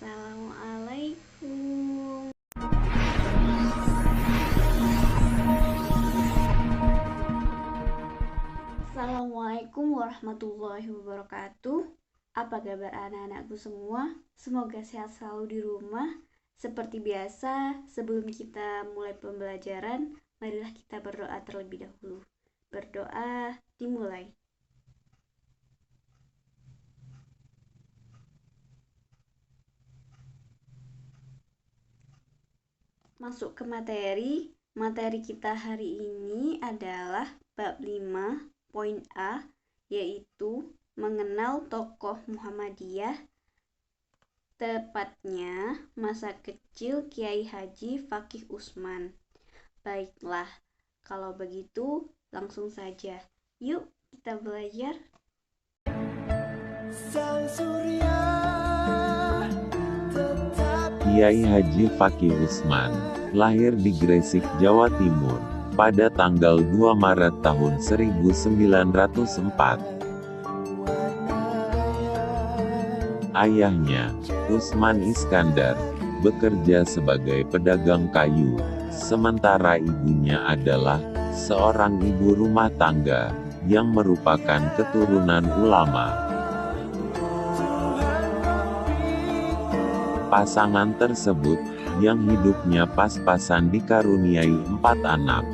Assalamualaikum. Assalamualaikum warahmatullahi wabarakatuh. Apa kabar anak-anakku semua? Semoga sehat selalu di rumah. Seperti biasa, sebelum kita mulai pembelajaran, marilah kita berdoa terlebih dahulu. Berdoa dimulai. Masuk ke materi. Materi kita hari ini adalah bab 5, poin A, yaitu mengenal tokoh Muhammadiyah, tepatnya masa kecil Kiai Haji Fakih Usman. Baiklah, kalau begitu langsung saja. Yuk kita belajar. Kiai Haji Fakih Usman, lahir di Gresik, Jawa Timur, pada tanggal 2 Maret tahun 1904. Ayahnya, Usman Iskandar, bekerja sebagai pedagang kayu, sementara ibunya adalah seorang ibu rumah tangga, yang merupakan keturunan ulama. Pasangan tersebut, yang hidupnya pas-pasan dikaruniai 4 anak.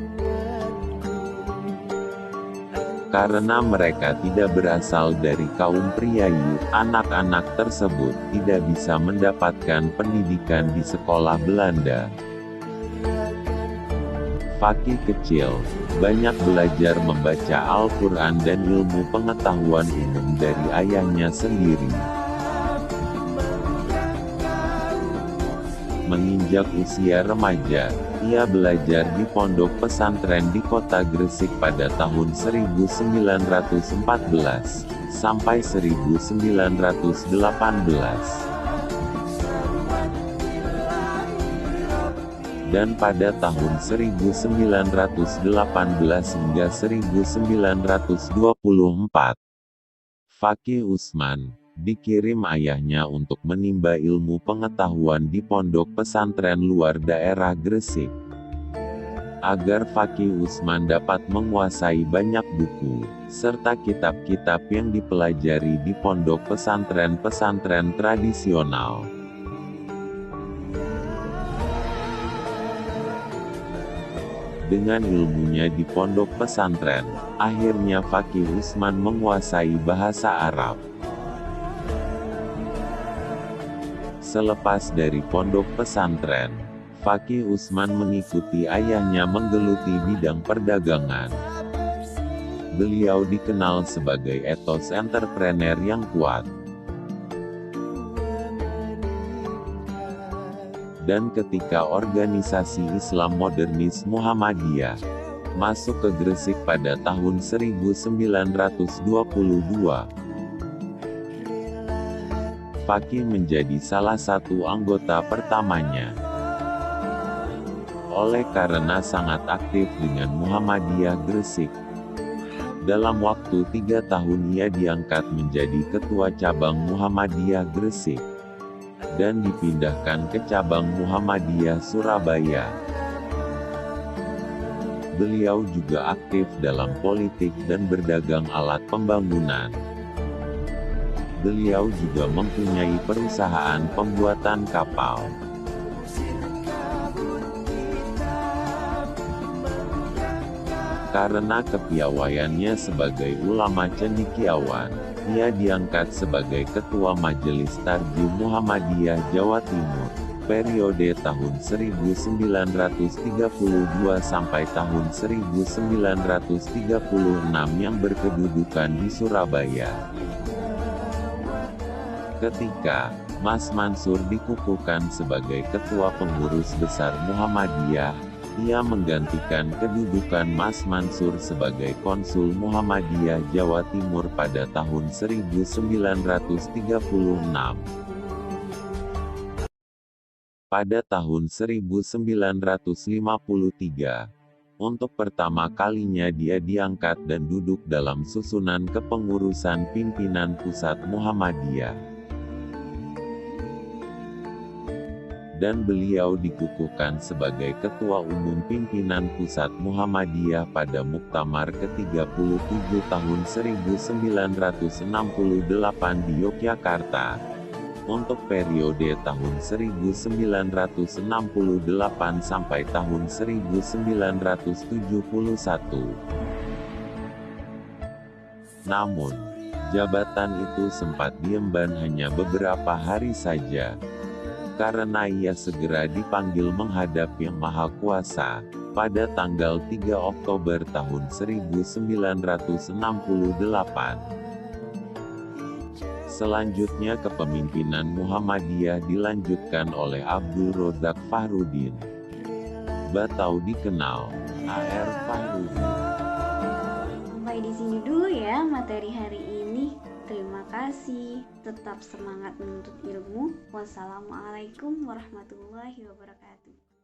Karena mereka tidak berasal dari kaum priayi, anak-anak tersebut tidak bisa mendapatkan pendidikan di sekolah Belanda. Fakih kecil, banyak belajar membaca Al-Quran dan ilmu pengetahuan umum dari ayahnya sendiri. Menginjak usia remaja, ia belajar di pondok pesantren di kota Gresik pada tahun 1914, sampai 1918. Dan pada tahun 1918 hingga 1924, Fakih Usman dikirim ayahnya untuk menimba ilmu pengetahuan di pondok pesantren luar daerah Gresik. Agar Fakih Usman dapat menguasai banyak buku, serta kitab-kitab yang dipelajari di pondok pesantren-pesantren tradisional. Dengan ilmunya di pondok pesantren, akhirnya Fakih Usman menguasai bahasa Arab. Selepas dari pondok pesantren, Fakih Usman mengikuti ayahnya menggeluti bidang perdagangan. Beliau dikenal sebagai etos entrepreneur yang kuat. Dan ketika organisasi Islam modernis Muhammadiyah masuk ke Gresik pada tahun 1922, Fakih menjadi salah satu anggota pertamanya. Oleh karena sangat aktif dengan Muhammadiyah Gresik, dalam waktu 3 tahun ia diangkat menjadi ketua cabang Muhammadiyah Gresik, dan dipindahkan ke cabang Muhammadiyah Surabaya. Beliau juga aktif dalam politik dan berdagang alat pembangunan. Beliau juga mempunyai perusahaan pembuatan kapal. Karena kepiawaiannya sebagai ulama cendekiawan, ia diangkat sebagai Ketua Majelis Tarjih Muhammadiyah Jawa Timur, periode tahun 1932 sampai tahun 1936 yang berkedudukan di Surabaya. Ketika Mas Mansur dikukuhkan sebagai Ketua Pengurus Besar Muhammadiyah, ia menggantikan kedudukan Mas Mansur sebagai Konsul Muhammadiyah Jawa Timur pada tahun 1936. Pada tahun 1953, untuk pertama kalinya dia diangkat dan duduk dalam susunan kepengurusan pimpinan pusat Muhammadiyah. dan beliau dikukuhkan sebagai Ketua Umum Pimpinan Pusat Muhammadiyah pada Muktamar ke-37 tahun 1968 di Yogyakarta, untuk periode tahun 1968 sampai tahun 1971. Namun, jabatan itu sempat diemban hanya beberapa hari saja, karena ia segera dipanggil menghadap Yang Maha Kuasa, pada tanggal 3 Oktober tahun 1968. Selanjutnya kepemimpinan Muhammadiyah dilanjutkan oleh Abdul Rozak Fahrudin, atau dikenal AR Fahrudin. Sampai di sini dulu ya materi hari ini. Terima kasih. Tetap semangat menuntut ilmu. Wassalamualaikum warahmatullahi wabarakatuh.